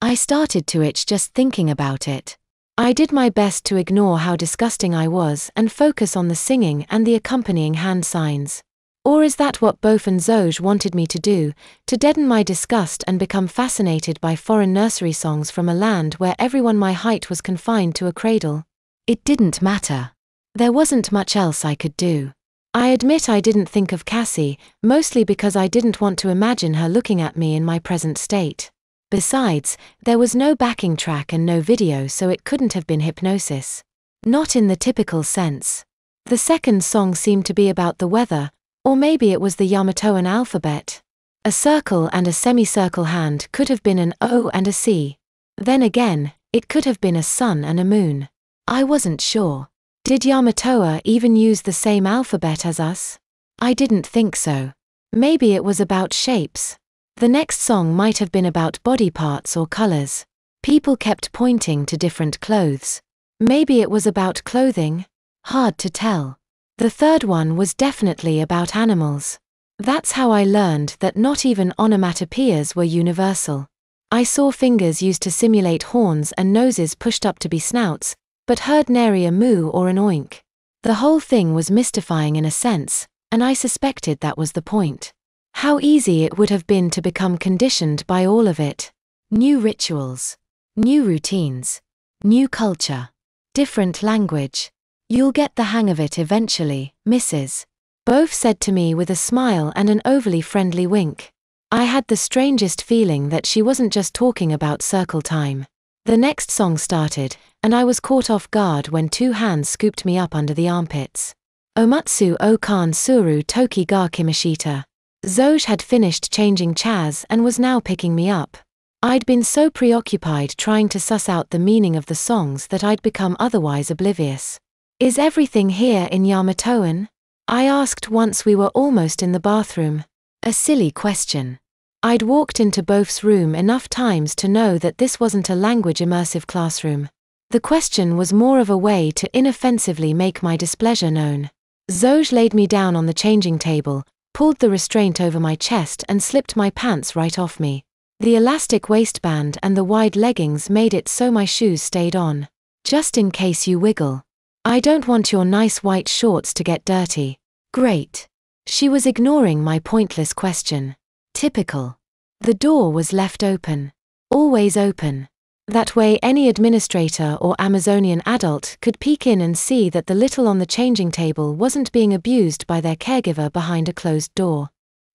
I started to itch just thinking about it. I did my best to ignore how disgusting I was and focus on the singing and the accompanying hand signs. Or is that what Bof and Zoj wanted me to do, to deaden my disgust and become fascinated by foreign nursery songs from a land where everyone my height was confined to a cradle? It didn't matter. There wasn't much else I could do. I admit I didn't think of Cassie, mostly because I didn't want to imagine her looking at me in my present state. Besides, there was no backing track and no video, so it couldn't have been hypnosis. Not in the typical sense. The second song seemed to be about the weather, or maybe it was the Yamatoan alphabet. A circle and a semicircle hand could have been an O and a C. Then again, it could have been a sun and a moon. I wasn't sure. Did Yamatoa even use the same alphabet as us? I didn't think so. Maybe it was about shapes. The next song might have been about body parts or colors. People kept pointing to different clothes. Maybe it was about clothing? Hard to tell. The third one was definitely about animals. That's how I learned that not even onomatopoeias were universal. I saw fingers used to simulate horns and noses pushed up to be snouts, but heard nary a moo or an oink. The whole thing was mystifying in a sense, and I suspected that was the point. How easy it would have been to become conditioned by all of it. New rituals. New routines. New culture. Different language. You'll get the hang of it eventually, Mrs. Bof said to me with a smile and an overly friendly wink. I had the strangest feeling that she wasn't just talking about circle time. The next song started, and I was caught off guard when two hands scooped me up under the armpits. Omatsu o kan suru toki ga kimishita. Zoj had finished changing chairs and was now picking me up. I'd been so preoccupied trying to suss out the meaning of the songs that I'd become otherwise oblivious. Is everything here in Yamatoan? I asked once we were almost in the bathroom. A silly question. I'd walked into Bof's room enough times to know that this wasn't a language immersive classroom. The question was more of a way to inoffensively make my displeasure known. Zoj laid me down on the changing table, pulled the restraint over my chest and slipped my pants right off me. The elastic waistband and the wide leggings made it so my shoes stayed on. Just in case you wiggle. I don't want your nice white shorts to get dirty. Great. She was ignoring my pointless question. Typical. The door was left open. Always open. That way any administrator or Amazonian adult could peek in and see that the little on the changing table wasn't being abused by their caregiver behind a closed door.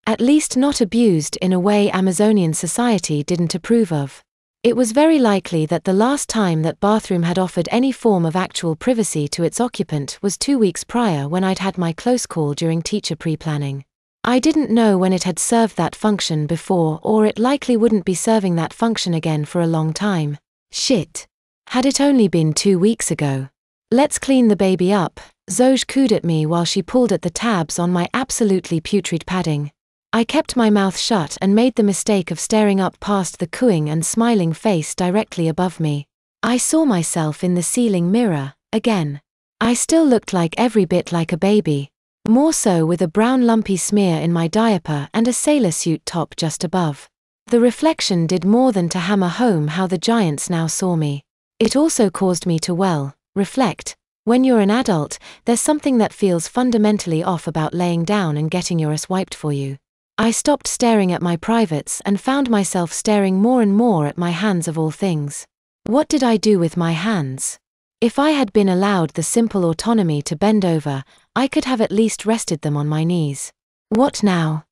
At least not abused in a way Amazonian society didn't approve of. It was very likely that the last time that bathroom had offered any form of actual privacy to its occupant was 2 weeks prior when I'd had my close call during teacher pre-planning. I didn't know when it had served that function before, or it likely wouldn't be serving that function again for a long time. Shit. Had it only been 2 weeks ago. Let's clean the baby up, Zoj cooed at me while she pulled at the tabs on my absolutely putrid padding. I kept my mouth shut and made the mistake of staring up past the cooing and smiling face directly above me. I saw myself in the ceiling mirror, again. I still looked like every bit like a baby. More so with a brown lumpy smear in my diaper and a sailor suit top just above. The reflection did more than to hammer home how the giants now saw me. It also caused me to, reflect. When you're an adult, there's something that feels fundamentally off about laying down and getting your ass wiped for you. I stopped staring at my privates and found myself staring more and more at my hands of all things. What did I do with my hands? If I had been allowed the simple autonomy to bend over, I could have at least rested them on my knees. What now?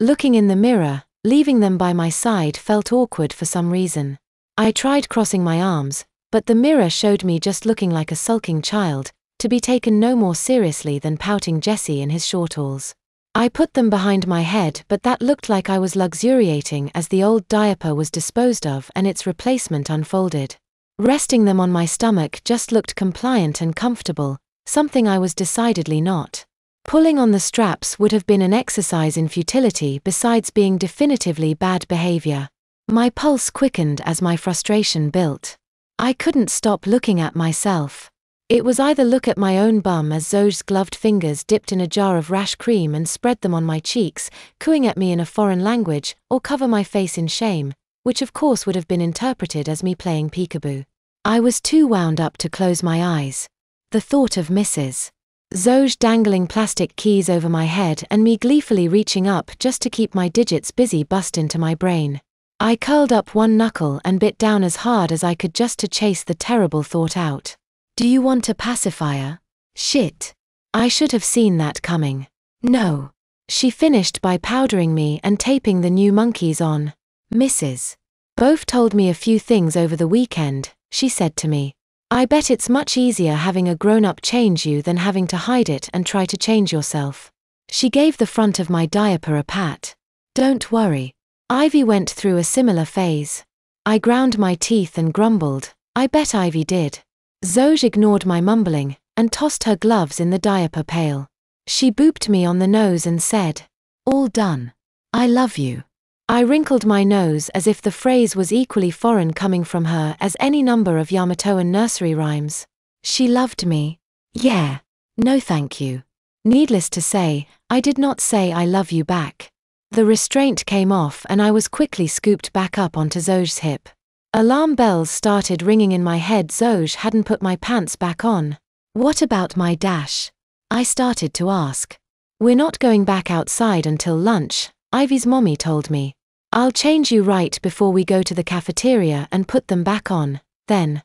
Looking in the mirror, leaving them by my side felt awkward for some reason. I tried crossing my arms, but the mirror showed me just looking like a sulking child, to be taken no more seriously than pouting Jesse in his shortalls. I put them behind my head, but that looked like I was luxuriating as the old diaper was disposed of and its replacement unfolded. Resting them on my stomach just looked compliant and comfortable, something I was decidedly not. Pulling on the straps would have been an exercise in futility besides being definitively bad behavior. My pulse quickened as my frustration built. I couldn't stop looking at myself. It was either look at my own bum as Zoj's gloved fingers dipped in a jar of rash cream and spread them on my cheeks, cooing at me in a foreign language, or cover my face in shame, which of course would have been interpreted as me playing peekaboo. I was too wound up to close my eyes. The thought of Mrs. Zoj dangling plastic keys over my head and me gleefully reaching up just to keep my digits busy bust into my brain. I curled up one knuckle and bit down as hard as I could just to chase the terrible thought out. Do you want a pacifier? Shit. I should have seen that coming. No. She finished by powdering me and taping the new monkeys on. Mrs. Both told me a few things over the weekend, she said to me. I bet it's much easier having a grown-up change you than having to hide it and try to change yourself. She gave the front of my diaper a pat. Don't worry. Ivy went through a similar phase. I ground my teeth and grumbled. I bet Ivy did. Zoj ignored my mumbling and tossed her gloves in the diaper pail. She booped me on the nose and said, "All done. I love you." I wrinkled my nose as if the phrase was equally foreign coming from her as any number of Yamatoan nursery rhymes. She loved me. Yeah. No thank you. Needless to say, I did not say I love you back. The restraint came off and I was quickly scooped back up onto Zoj's hip. Alarm bells started ringing in my head. Zoj hadn't put my pants back on. What about my dash? I started to ask. We're not going back outside until lunch, Ivy's mommy told me. I'll change you right before we go to the cafeteria and put them back on, then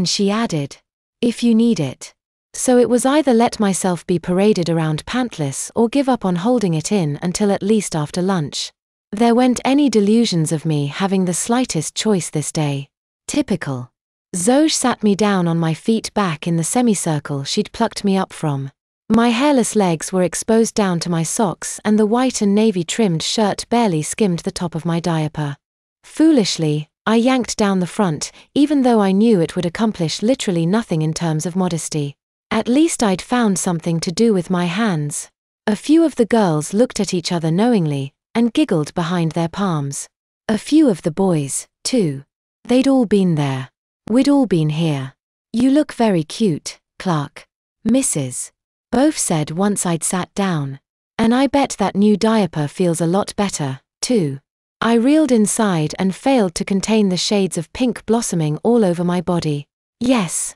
she added, if you need it. So it was either let myself be paraded around pantless or give up on holding it in until at least after lunch. There weren't any delusions of me having the slightest choice this day. Typical. Zoj sat me down on my feet back in the semicircle she'd plucked me up from. My hairless legs were exposed down to my socks and the white and navy trimmed shirt barely skimmed the top of my diaper. Foolishly, I yanked down the front, even though I knew it would accomplish literally nothing in terms of modesty. At least I'd found something to do with my hands. A few of the girls looked at each other knowingly and giggled behind their palms. A few of the boys, too. They'd all been there. We'd all been here. You look very cute, Clark. Mrs. Both said once I'd sat down. And I bet that new diaper feels a lot better, too. I reeled inside and failed to contain the shades of pink blossoming all over my body. Yes,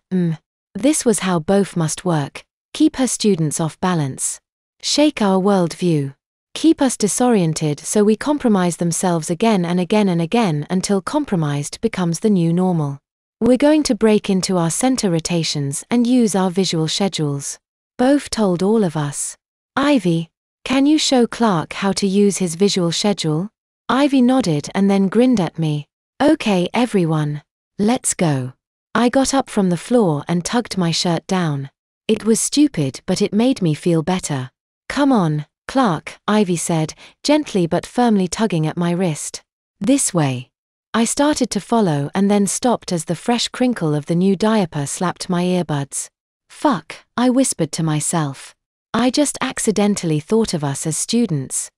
this was how both must work. Keep her students off balance. Shake our worldview. Keep us disoriented so we compromise themselves again and again and again until compromised becomes the new normal. We're going to break into our center rotations and use our visual schedules. Both told all of us. Ivy, can you show Clark how to use his visual schedule? Ivy nodded and then grinned at me. Okay everyone, let's go. I got up from the floor and tugged my shirt down. It was stupid but it made me feel better. Come on, Clark, Ivy said, gently but firmly tugging at my wrist. This way. I started to follow and then stopped as the fresh crinkle of the new diaper slapped my earbuds. Fuck, I whispered to myself. I just accidentally thought of us as students.